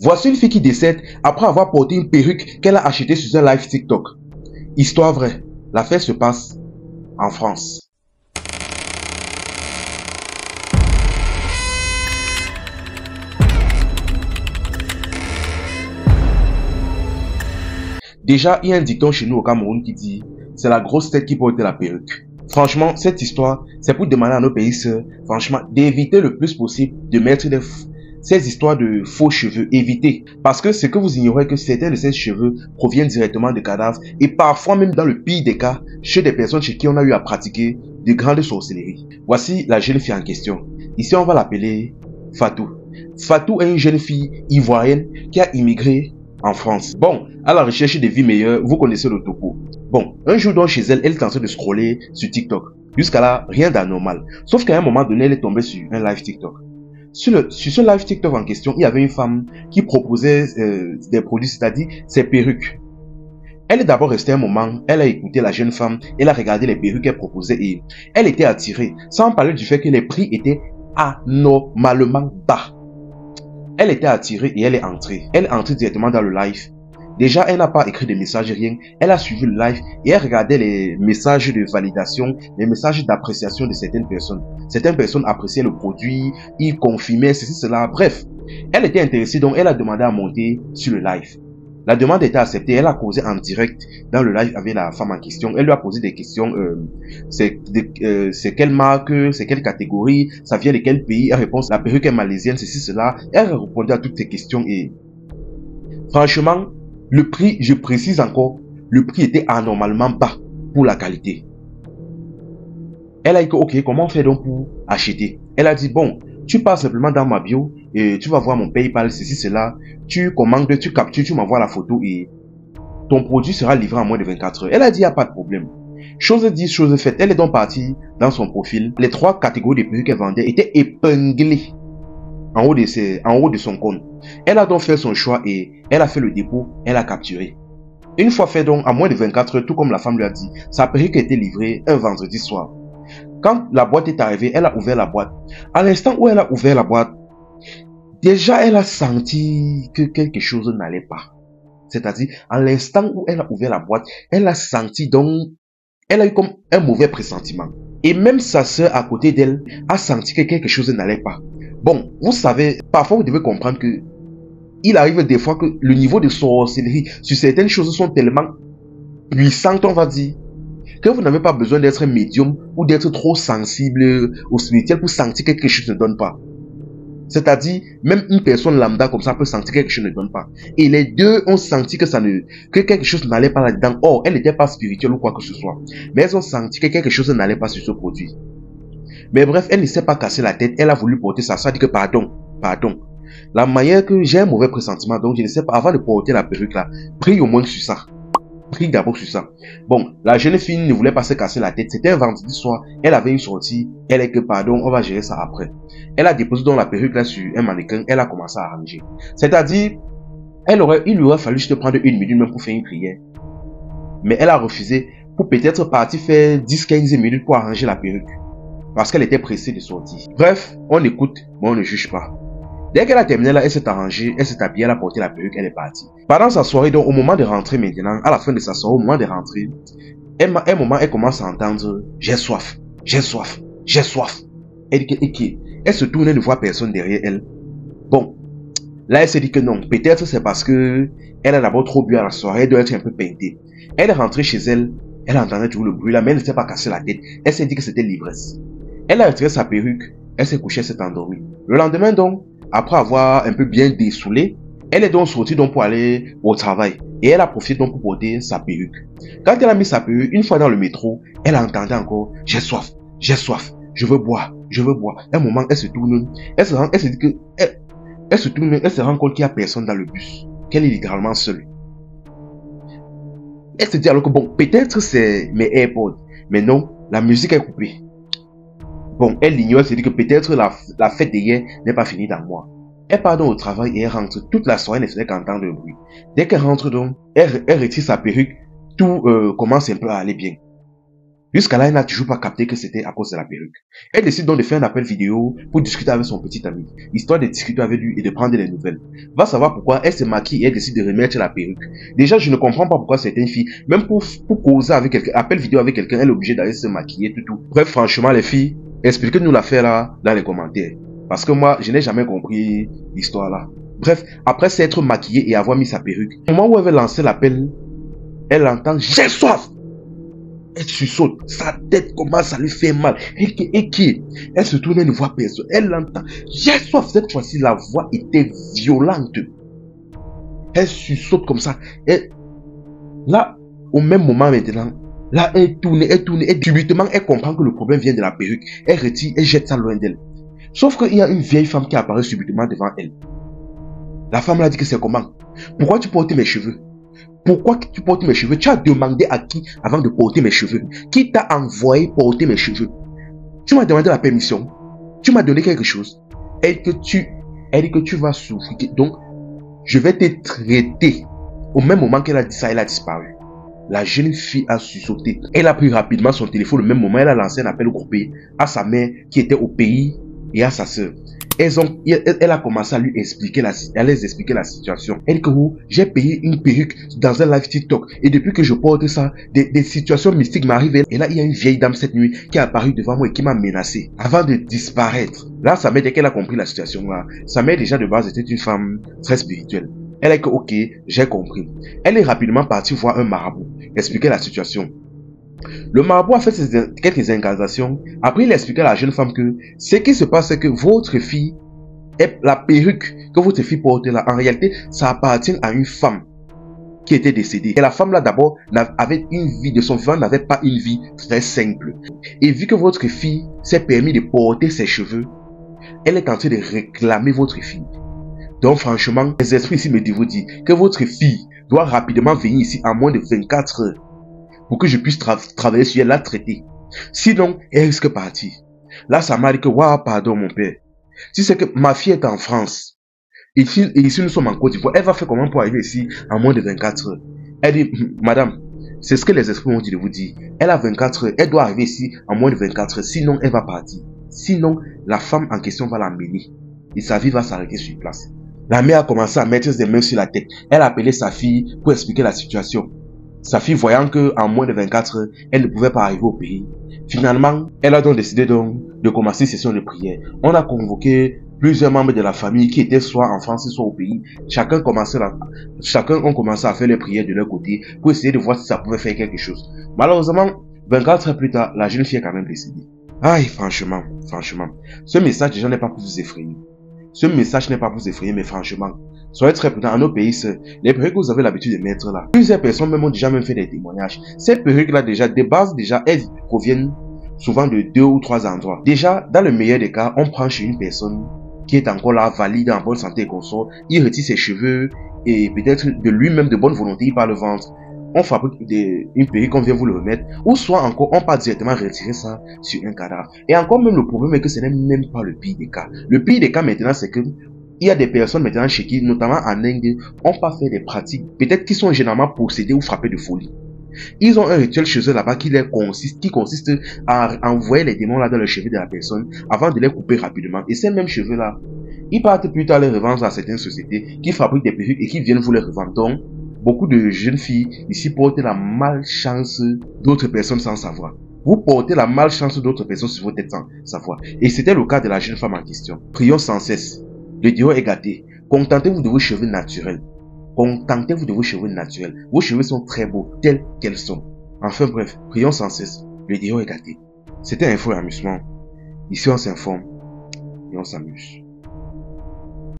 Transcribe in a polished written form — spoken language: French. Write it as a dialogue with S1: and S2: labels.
S1: Voici une fille qui décède après avoir porté une perruque qu'elle a achetée sur un live TikTok. Histoire vraie, l'affaire se passe en France. Déjà, il y a un dicton chez nous au Cameroun qui dit « C'est la grosse tête qui porte la perruque ». Franchement, cette histoire, c'est pour demander à nos pays sœurs, franchement, d'éviter le plus possible de mettre ces histoires de faux cheveux. Évitez. Parce que ce que vous ignorez, que certains de ces cheveux proviennent directement de cadavres et parfois même dans le pire des cas, chez des personnes chez qui on a eu à pratiquer de grandes sorcelleries. Voici la jeune fille en question. Ici, on va l'appeler Fatou. Fatou est une jeune fille ivoirienne qui a immigré en France. Bon, à la recherche de vie meilleure, vous connaissez le topo. Bon, un jour donc chez elle, elle est en train de scroller sur TikTok. Jusqu'à là, rien d'anormal. Sauf qu'à un moment donné, elle est tombée sur un live TikTok. Sur ce live TikTok en question, il y avait une femme qui proposait des produits, c'est-à-dire ses perruques. Elle est d'abord restée un moment, elle a écouté la jeune femme, elle a regardé les perruques qu'elle proposait et elle était attirée, sans parler du fait que les prix étaient anormalement bas. Elle était attirée et elle est entrée. Elle est entrée directement dans le live. Déjà, elle n'a pas écrit de messages, rien. Elle a suivi le live et elle regardait les messages de validation, les messages d'appréciation de certaines personnes. Certaines personnes appréciaient le produit, ils confirmaient ceci, cela. Bref, elle était intéressée, donc elle a demandé à monter sur le live. La demande était acceptée. Elle a causé en direct dans le live avec la femme en question. Elle lui a posé des questions. C'est quelle marque, c'est quelle catégorie, ça vient de quel pays. Elle répond, la perruque est malaisienne, ceci, cela. Elle répondait à toutes ces questions et franchement, le prix, je précise encore, le prix était anormalement bas pour la qualité. Elle a dit, ok, comment on fait donc pour acheter? Elle a dit, bon, tu passes simplement dans ma bio et tu vas voir mon PayPal, ceci, cela. Tu commandes, tu captures, tu m'envoies la photo et ton produit sera livré en moins de 24 heures. Elle a dit, il n'y a pas de problème. Chose dit, chose faite. Elle est donc partie dans son profil. Les 3 catégories de perruques qu'elle vendait étaient épinglées en haut de son compte. Elle a donc fait son choix et elle a fait le dépôt, elle a capturé. Une fois fait donc, à moins de 24 heures, tout comme la femme lui a dit, sa perruque a été livrée un vendredi soir. Quand la boîte est arrivée, elle a ouvert la boîte. À l'instant où elle a ouvert la boîte, déjà elle a senti que quelque chose n'allait pas. C'est-à-dire, à l'instant où elle a ouvert la boîte, elle a senti donc, elle a eu comme un mauvais pressentiment. Et même sa sœur à côté d'elle a senti que quelque chose n'allait pas. Bon, vous savez, parfois vous devez comprendre que il arrive des fois que le niveau de sorcellerie sur certaines choses sont tellement puissantes, on va dire, que vous n'avez pas besoin d'être médium ou d'être trop sensible au spirituel pour sentir que quelque chose ne donne pas. C'est-à-dire, même une personne lambda comme ça peut sentir que quelque chose ne donne pas. Et les deux ont senti que quelque chose n'allait pas là-dedans. Or, elle n'était pas spirituelle ou quoi que ce soit. Mais elles ont senti que quelque chose n'allait pas sur ce produit. Mais bref, elle ne s'est pas cassé la tête. Elle a voulu porter ça. Ça a dit que pardon. La manière que j'ai un mauvais pressentiment, donc je ne sais pas, avant de porter la perruque là, prie au moins sur ça. Prie d'abord sur ça. Bon, la jeune fille ne voulait pas se casser la tête. C'était un vendredi soir. Elle avait une sortie. Elle est que pardon, on va gérer ça après. Elle a déposé donc la perruque là sur un mannequin. Elle a commencé à arranger. C'est-à-dire, il lui aurait fallu juste prendre 1 minute même pour faire une prière. Mais elle a refusé pour peut-être partir faire 10-15 minutes pour arranger la perruque. Parce qu'elle était pressée de sortir. Bref, on écoute, mais on ne juge pas. Dès qu'elle a terminé là, elle s'est arrangée, elle s'est habillée, elle a porté la perruque, elle est partie. Pendant sa soirée, donc au moment de rentrer maintenant, à la fin de sa soirée, au moment de rentrer, un moment, elle commence à entendre « J'ai soif, j'ai soif, j'ai soif ». Elle dit que, elle se tourne et ne voit personne derrière elle. Bon, là elle s'est dit que non, peut-être c'est parce que elle a d'abord trop bu à la soirée, elle doit être un peu peintée. Elle est rentrée chez elle, elle entendait toujours le bruit là, mais elle ne s'est pas cassé la tête. Elle s'est dit que c'était l'ivresse. Elle a retiré sa perruque, elle s'est couchée, elle s'est endormie. Le lendemain donc, après avoir un peu bien dessoulé, elle est donc sortie donc pour aller au travail. Et elle a profité donc pour porter sa perruque. Quand elle a mis sa perruque, une fois dans le métro, elle a entendu encore « J'ai soif, je veux boire, je veux boire ». Un moment, elle se tourne, elle se dit que, elle se tourne, elle se rend compte qu'il n'y a personne dans le bus. Qu'elle est littéralement seule. Elle se dit alors que bon, peut-être c'est mes AirPods. Mais non, la musique est coupée. Bon, elle l'ignore, elle se dit que peut-être la fête d'hier n'est pas finie dans moi. Elle part donc au travail et elle rentre. Toute la soirée, elle ne faisait qu'entendre le bruit. Dès qu'elle rentre donc, elle retire sa perruque. Tout commence un peu à aller bien. Jusqu'à là, elle n'a toujours pas capté que c'était à cause de la perruque. Elle décide donc de faire un appel vidéo pour discuter avec son petit ami, histoire de discuter avec lui et de prendre des nouvelles. Va savoir pourquoi elle se maquille et elle décide de remettre la perruque. Déjà, je ne comprends pas pourquoi certaines filles, même pour causer avec quelqu'un, appel vidéo avec quelqu'un, elle est obligée d'aller se maquiller, tout. Bref, franchement, les filles, expliquez-nous l'affaire là, dans les commentaires. Parce que moi, je n'ai jamais compris l'histoire là. Bref, après s'être maquillée et avoir mis sa perruque, au moment où elle veut lancer l'appel, elle entend « J'ai soif !» Elle sursaute, sa tête commence à lui faire mal. Et qui? Elle se tourne et ne voit personne. Elle l'entend. J'ai soif. Cette fois-ci, la voix était violente. Elle sursaute comme ça. Et là, au même moment maintenant, là, elle tourne. Et subitement, elle comprend que le problème vient de la perruque. Elle retire et jette ça loin d'elle. Sauf qu'il y a une vieille femme qui apparaît subitement devant elle. La femme l'a dit que c'est comment? Pourquoi tu portes mes cheveux? Pourquoi tu portes mes cheveux? Tu as demandé à qui avant de porter mes cheveux? Qui t'a envoyé porter mes cheveux? Tu m'as demandé la permission. Tu m'as donné quelque chose. Elle dit que tu vas souffrir. Donc, je vais te traiter. Au même moment qu'elle a dit ça, elle a disparu. La jeune fille a sursauté. Elle a pris rapidement son téléphone. Au même moment, elle a lancé un appel groupé à sa mère qui était au pays et à sa sœur. Elle a commencé à lui expliquer les expliquer la situation. Elle dit que j'ai payé une perruque dans un live TikTok et depuis que je porte ça, des situations mystiques m'arrivent. Et là, il y a une vieille dame cette nuit qui est apparue devant moi et qui m'a menacé avant de disparaître. Là, sa mère, dès qu'elle a compris la situation là, sa mère déjà de base était une femme très spirituelle. Elle a dit que ok, j'ai compris. Elle est rapidement partie voir un marabout, expliquer la situation. Le marabout a fait quelques incantations. Après, il a expliqué à la jeune femme que ce qui se passe, c'est que votre fille, la perruque que votre fille porte là, en réalité, ça appartient à une femme qui était décédée. Et la femme là, d'abord, avait une vie de son vivant, n'avait pas une vie très simple. Et vu que votre fille s'est permis de porter ses cheveux, elle est en train de réclamer votre fille. Donc franchement, les esprits ici me vous dire que votre fille doit rapidement venir ici en moins de 24 heures. Pour que je puisse travailler sur elle, la traiter. Sinon, elle risque de partir. Là, ça m'a dit que, waouh, pardon, mon père. Si c'est que ma fille est en France, et ici nous sommes en Côte d'Ivoire, elle va faire comment pour arriver ici en moins de 24 heures? Elle dit, madame, c'est ce que les esprits m'ont dit de vous dire. Elle a 24 heures, elle doit arriver ici en moins de 24 heures, sinon elle va partir. Sinon, la femme en question va l'amener. Et sa vie va s'arrêter sur place. La mère a commencé à mettre ses mains sur la tête. Elle a appelé sa fille pour expliquer la situation. Sa fille, voyant que en moins de 24 heures, elle ne pouvait pas arriver au pays. Finalement, elle a donc décidé de commencer une session de prière. On a convoqué plusieurs membres de la famille qui étaient soit en France, soit au pays. Chacun ont commencé à faire les prières de leur côté pour essayer de voir si ça pouvait faire quelque chose. Malheureusement, 24 heures plus tard, la jeune fille est quand même décédée. Aïe, franchement. Ce message déjà n'est pas pour vous effrayer. Ce message n'est pas pour vous effrayer, mais franchement, soyez très prudents. En nos pays, les perruques que vous avez l'habitude de mettre là, plusieurs personnes même ont déjà fait des témoignages. Ces perruques là déjà, de base déjà, elles proviennent souvent de 2 ou 3 endroits. Déjà, dans le meilleur des cas, on prend chez une personne qui est encore là, valide, en bonne santé et consort. Il retire ses cheveux et peut-être de lui-même de bonne volonté, il part le ventre. On fabrique une perruque, on vient vous le remettre, ou soit encore on part directement retirer ça sur un cadavre. Et encore même le problème est que ce n'est même pas le pire des cas. Le pire des cas maintenant, c'est que il y a des personnes maintenant chez qui, notamment en Inde, ont pas fait des pratiques, peut-être qui sont généralement possédés ou frappés de folie. Ils ont un rituel chez eux là-bas qui consiste à envoyer les démons là dans le cheveu de la personne avant de les couper rapidement. Et ces mêmes cheveux là, ils partent plus tard les revendre à certaines sociétés qui fabriquent des perruques et qui viennent vous les revendre. Donc, beaucoup de jeunes filles ici portent la malchance d'autres personnes sans savoir. Vous portez la malchance d'autres personnes sur votre tête sans savoir. Et c'était le cas de la jeune femme en question. Prions sans cesse. Le Dieu est gâté. Contentez-vous de vos cheveux naturels. Contentez-vous de vos cheveux naturels. Vos cheveux sont très beaux, tels qu'elles sont. Enfin bref, prions sans cesse. Le Dieu est gâté. C'était Info et Amusement. Ici on s'informe et on s'amuse.